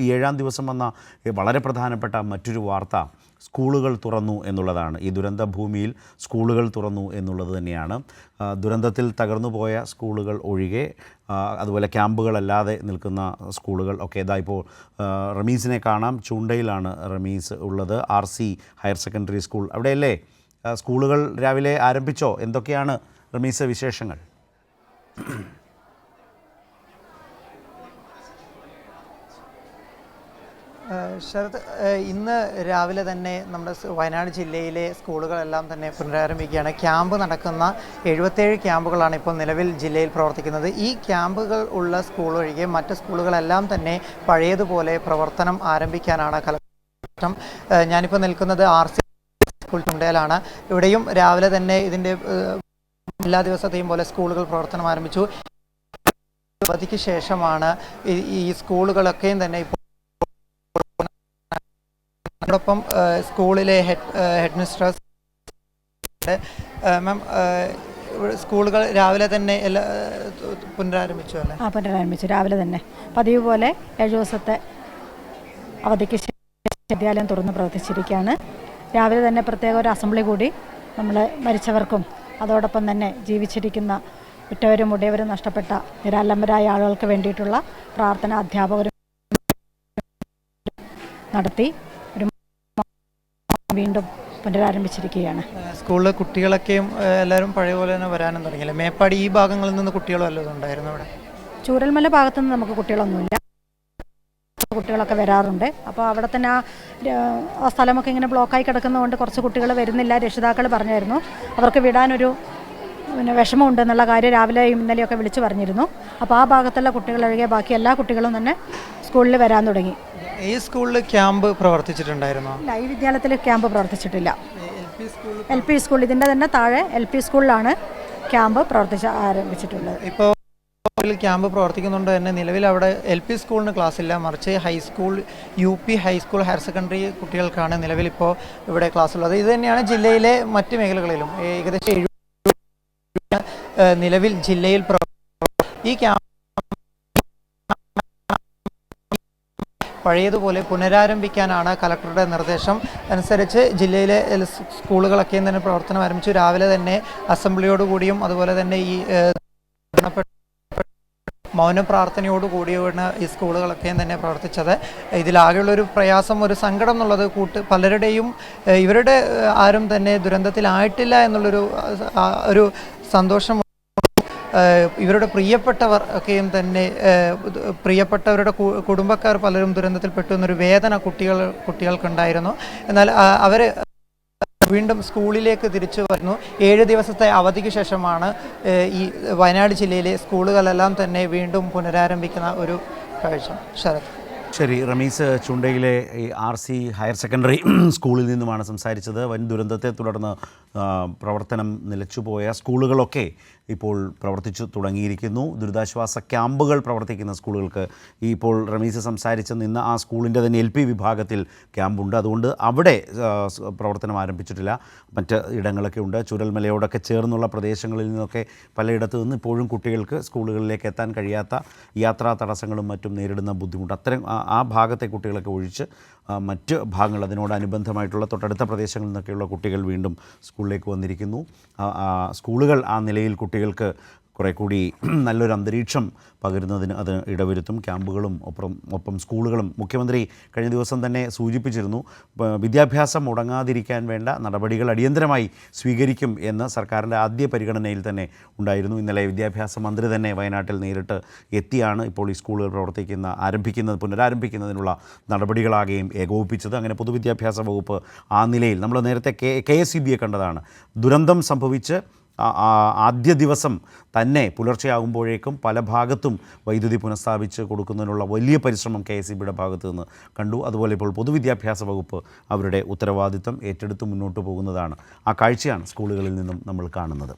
7-ാം ദിവസം വന്ന വളരെ പ്രധാനപ്പെട്ട മറ്റൊരു വാർത്ത സ്കൂളുകൾ തുറന്നു എന്നുള്ളതാണ്. ഈ ദുരന്ത ഭൂമിയിൽ സ്കൂളുകൾ തുറന്നു എന്നുള്ളത് തന്നെയാണ്. ദുരന്തത്തിൽ തകർന്നുപോയ സ്കൂളുകൾ ഒഴികെ അതുപോലെ ക്യാമ്പുകളല്ലാതെ നിൽക്കുന്ന സ്കൂളുകൾ ഒക്കെ ഇതാ ഇപ്പോൾ റമീസിനെ കാണാം. ചൂണ്ടയിലാണ് റമീസ് ഉള്ളത്. RC ഹയർ സെക്കൻഡറി സ്കൂൾ അവിടെയല്ലേ സ്കൂളുകൾ രാവിലെ ആരംഭിച്ചോ? എന്തൊക്കെയാണ് റമീസ് വിശേഷങ്ങൾ? ശരത്, ഇന്ന് രാവിലെ തന്നെ നമ്മുടെ വയനാട് ജില്ലയിലെ സ്കൂളുകളെല്ലാം തന്നെ പുനരാരംഭിക്കുകയാണ്. ക്യാമ്പ് നടക്കുന്ന 77 ക്യാമ്പുകളാണ് ഇപ്പോൾ നിലവിൽ ജില്ലയിൽ പ്രവർത്തിക്കുന്നത്. ഈ ക്യാമ്പുകൾ ഉള്ള സ്കൂൾ ഒഴികെ മറ്റ് സ്കൂളുകളെല്ലാം തന്നെ പഴയതുപോലെ പ്രവർത്തനം ആരംഭിക്കാനാണ് കലക്ടർ. ഞാനിപ്പോൾ നിൽക്കുന്നത് RC സ്കൂൾ ചുണ്ടയിലാണ്. ഇവിടെയും രാവിലെ തന്നെ ഇതിൻ്റെ എല്ലാ ദിവസത്തെയും പോലെ സ്കൂളുകൾ പ്രവർത്തനം ആരംഭിച്ചു. അവധിക്ക് ശേഷമാണ് ഈ സ്കൂളുകളൊക്കെയും തന്നെ ഇപ്പോൾ അതോടൊപ്പം സ്കൂളിലെ ഹെഡ് മിസ്ട്രസ് മാം, സ്കൂളുകൾ രാവിലെ തന്നെ പുനരാരംഭിച്ചു അല്ലേ? പുനരാരംഭിച്ചു രാവിലെ തന്നെ. പതിവ് പോലെ 7 ദിവസത്തെ അവധിക്ക് ശേഷം വിദ്യാലയം തുറന്ന് പ്രവർത്തിച്ചിരിക്കുകയാണ്. രാവിലെ തന്നെ പ്രത്യേക ഒരു അസംബ്ലി കൂടി നമ്മൾ മരിച്ചവർക്കും അതോടൊപ്പം തന്നെ ജീവിച്ചിരിക്കുന്ന ഉറ്റവരും ഉടയവരും നഷ്ടപ്പെട്ട നിരാലംബരായ ആളുകൾക്ക് വേണ്ടിയിട്ടുള്ള പ്രാർത്ഥന അധ്യാപകരും നടത്തി വീണ്ടും പുനരാരംഭിച്ചിരിക്കുകയാണ്. സ്കൂളിലെ കുട്ടികളൊക്കെയും എല്ലാവരും പഴയ പോലെ തന്നെ വരാനും തുടങ്ങിയില്ലേ? മേപ്പാടി ഈ ഭാഗങ്ങളിൽ നിന്ന് കുട്ടികളും വല്ലതും ഉണ്ടായിരുന്നു ഇവിടെ? ചൂരൽമല ഭാഗത്തുനിന്ന് നമുക്ക് കുട്ടികളൊന്നുമില്ല. കുട്ടികളൊക്കെ വരാറുണ്ട്. അപ്പോൾ അവിടെ തന്നെ ആ സ്ഥലമൊക്കെ ഇങ്ങനെ ബ്ലോക്കായി കിടക്കുന്നതുകൊണ്ട് കുറച്ച് കുട്ടികൾ വരുന്നില്ല. രക്ഷിതാക്കൾ പറഞ്ഞായിരുന്നു അവർക്ക് വിടാനൊരു വിഷമമുണ്ടെന്നുള്ള കാര്യം രാവിലെയും ഇന്നലെയൊക്കെ വിളിച്ചു പറഞ്ഞിരുന്നു. അപ്പോൾ ആ ഭാഗത്തുള്ള കുട്ടികളൊഴികെ ബാക്കി എല്ലാ കുട്ടികളും തന്നെ സ്കൂളിൽ വരാൻ തുടങ്ങി. ഈ സ്കൂളിൽ ക്യാമ്പ് പ്രവർത്തിച്ചിട്ടുണ്ടായിരുന്നോ? ഇല്ല, ഈ വിദ്യാലയത്തിൽ ക്യാമ്പ് പ്രവർത്തിച്ചിട്ടില്ല. LP സ്കൂൾ ഇതിൻ്റെ തന്നെ താഴെ LP സ്കൂളിലാണ് ക്യാമ്പ് ആരംഭിച്ചിട്ടുള്ളത്. ഇപ്പോൾ ക്യാമ്പ് പ്രവർത്തിക്കുന്നുണ്ട് തന്നെ. നിലവിൽ അവിടെ LP സ്കൂളിന് ക്ലാസ് ഇല്ല, മറിച്ച് high school, UP high school, higher secondary കുട്ടികൾക്കാണ് നിലവിലിപ്പോൾ ഇവിടെ ക്ലാസ് ഉള്ളത്. ഇത് തന്നെയാണ് ജില്ലയിലെ മറ്റ് മേഖലകളിലും. ഏകദേശം 70 നിലവിൽ ജില്ലയിൽ ഈ ക്യാമ്പ് പഴയതുപോലെ പുനരാരംഭിക്കാനാണ് കലക്ടറുടെ നിർദ്ദേശം. അനുസരിച്ച് ജില്ലയിലെ സ്കൂളുകളൊക്കെയും തന്നെ പ്രവർത്തനം ആരംഭിച്ചു. രാവിലെ തന്നെ അസംബ്ലിയോടുകൂടിയും അതുപോലെ തന്നെ ഈ മൗന പ്രാർത്ഥനയോടുകൂടിയാണ് ഈ സ്കൂളുകളൊക്കെയും തന്നെ പ്രവർത്തിച്ചത്. ഇതിലാകെയുള്ളൊരു പ്രയാസം, ഒരു സങ്കടം എന്നുള്ളത് പലരുടെയും ഇവരുടെ ആരും തന്നെ ദുരന്തത്തിലായിട്ടില്ല എന്നുള്ളൊരു സന്തോഷം. ഇവരുടെ പ്രിയപ്പെട്ടവർ ഒക്കെയും തന്നെ പ്രിയപ്പെട്ടവരുടെ കുടുംബക്കാർ പലരും ദുരന്തത്തിൽപ്പെട്ടു എന്നൊരു വേദന കുട്ടികൾക്കുണ്ടായിരുന്നു. എന്നാൽ അവർ വീണ്ടും സ്കൂളിലേക്ക് തിരിച്ചു വരുന്നു. 7 ദിവസത്തെ അവധിക്ക് ശേഷമാണ് ഈ വയനാട് ജില്ലയിലെ സ്കൂളുകളെല്ലാം തന്നെ വീണ്ടും പുനരാരംഭിക്കുന്ന ഒരു കാഴ്ച. ശരത്. ശരി, റമീസ് ചുണ്ടയിലെ ഈ RC ഹയർ സെക്കൻഡറി സ്കൂളിൽ നിന്നുമാണ് സംസാരിച്ചത്. വൻ ദുരന്തത്തെ തുടർന്ന് പ്രവർത്തനം നിലച്ചുപോയ സ്കൂളുകളൊക്കെ ഇപ്പോൾ പ്രവർത്തിച്ചു തുടങ്ങിയിരിക്കുന്നു. ദുരിതാശ്വാസ ക്യാമ്പുകൾ പ്രവർത്തിക്കുന്ന സ്കൂളുകൾക്ക് ഇപ്പോൾ റമീസ് സംസാരിച്ച് നിന്ന് ആ സ്കൂളിൻ്റെ തന്നെ LP വിഭാഗത്തിൽ ക്യാമ്പുണ്ട്. അതുകൊണ്ട് അവിടെ പ്രവർത്തനം ആരംഭിച്ചിട്ടില്ല. മറ്റ് ഇടങ്ങളൊക്കെ ഉണ്ട്. ചുരൽമലയോടൊക്കെ ചേർന്നുള്ള പ്രദേശങ്ങളിൽ നിന്നൊക്കെ പലയിടത്തു നിന്ന് ഇപ്പോഴും കുട്ടികൾക്ക് സ്കൂളുകളിലേക്ക് എത്താൻ കഴിയാത്ത യാത്രാ തടസ്സങ്ങളും മറ്റും നേരിടുന്ന ബുദ്ധിമുട്ട്, അത്തരം ആ ഭാഗത്തെ കുട്ടികളൊക്കെ ഒഴിച്ച് മറ്റ് ഭാഗങ്ങൾ അതിനോടനുബന്ധമായിട്ടുള്ള തൊട്ടടുത്ത പ്രദേശങ്ങളിൽ നിന്നൊക്കെയുള്ള കുട്ടികൾ വീണ്ടും സ്കൂളിലേക്ക് വന്നിരിക്കുന്നു. സ്കൂളുകൾ ആ നിലയിൽ കുട്ടികൾക്ക് കുറേ കൂടി നല്ലൊരു അന്തരീക്ഷം പകരുന്നതിന് അത് ഇടവരുത്തും. ക്യാമ്പുകളും ഒപ്പം സ്കൂളുകളും. മുഖ്യമന്ത്രി കഴിഞ്ഞ ദിവസം തന്നെ സൂചിപ്പിച്ചിരുന്നു, വിദ്യാഭ്യാസം മുടങ്ങാതിരിക്കാൻ വേണ്ട നടപടികൾ അടിയന്തരമായി സ്വീകരിക്കും എന്ന് സർക്കാരിൻ്റെ ആദ്യ പരിഗണനയിൽ തന്നെ ഉണ്ടായിരുന്നു. ഇന്നലെ വിദ്യാഭ്യാസ മന്ത്രി തന്നെ വയനാട്ടിൽ നേരിട്ട് എത്തിയാണ് ഇപ്പോൾ ഈ സ്കൂളുകൾ പുനരാരംഭിക്കുന്നതിനുള്ള നടപടികളാകെയും ഏകോപിപ്പിച്ചത്. അങ്ങനെ പൊതുവിദ്യാഭ്യാസ വകുപ്പ് ആ നിലയിൽ നമ്മൾ നേരത്തെ KSEBയെ കണ്ടതാണ്. ദുരന്തം സംഭവിച്ച് ആദ്യ ദിവസം തന്നെ പുലർച്ചെയാകുമ്പോഴേക്കും പല ഭാഗത്തും വൈദ്യുതി പുനഃസ്ഥാപിച്ച് കൊടുക്കുന്നതിനുള്ള വലിയ പരിശ്രമം KSEBയുടെ ഭാഗത്തു നിന്ന് കണ്ടു. അതുപോലെ ഇപ്പോൾ പൊതുവിദ്യാഭ്യാസ വകുപ്പ് അവരുടെ ഉത്തരവാദിത്തം ഏറ്റെടുത്ത് മുന്നോട്ട് പോകുന്നതാണ്. ആ കാഴ്ചയാണ് സ്കൂളുകളിൽ നിന്നും നമ്മൾ കാണുന്നത്.